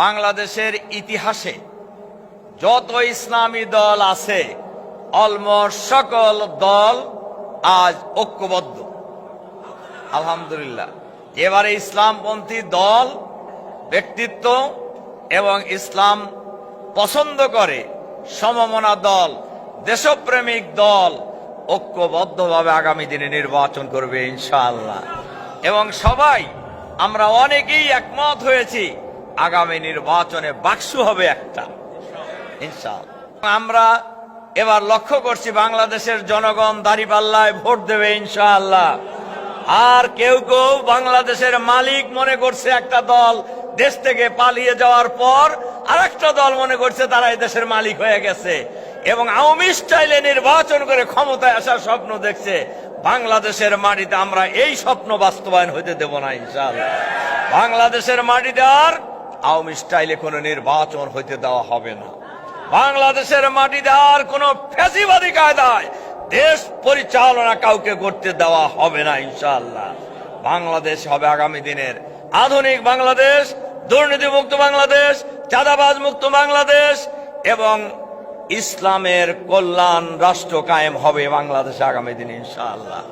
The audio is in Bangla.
বাংলাদেশের ইতিহাসে যত ইসলামী দল আছে অলমোস্ট সকল দল আজ ঐক্যবদ্ধ। আলহামদুলিল্লাহ। এবারে ইসলামপন্থী দল, ব্যক্তিত্ব এবং ইসলাম পছন্দ করে সমমনা দল, দেশপ্রেমিক দল ঐক্যবদ্ধভাবে আগামী দিনে নির্বাচন করবে ইনশাআল্লাহ। এবং সবাই আমরা অনেকেই একমত হয়েছি আগামী নির্বাচনে বাক্সু হবে একটা ইনশাআল্লাহ। আমরা এবার লক্ষ্য করছি বাংলাদেশের জনগণ দাঁড়িপাল্লায় ভোট দেবে ইনশাআল্লাহ। আর কেউ কেউ বাংলাদেশের মালিক মনে করছে একটা দল দেশ থেকে পালিয়ে যাওয়ার পর আর একটা দল মনে করছে তারা এই দেশের মালিক হয়ে গেছে এবং আওয়ামী স্টাইলে নির্বাচন করে ক্ষমতায় আসার স্বপ্ন দেখছে। বাংলাদেশের মাটিতে আমরা এই স্বপ্ন বাস্তবায়ন হইতে দেব না ইনশাআল্লাহ। বাংলাদেশের মাটিতে আর আওয়ামী স্টাইলে কোনো নির্বাচন হইতে দেওয়া হবে না। বাংলাদেশের মাটিতে আর কোনো ফ্যাসিবাদী কায়দায় দেশ পরিচালনা কাউকে করতে দেওয়া হবে না ইনশাআল্লাহ। বাংলাদেশ হবে আগামী দিনের আধুনিক বাংলাদেশ, দুর্নীতিমুক্ত বাংলাদেশ, চাঁদাবাজ মুক্ত বাংলাদেশ এবং ইসলামের কল্যাণ রাষ্ট্র কায়েম হবে বাংলাদেশে আগামী দিনে ইনশাআল্লাহ।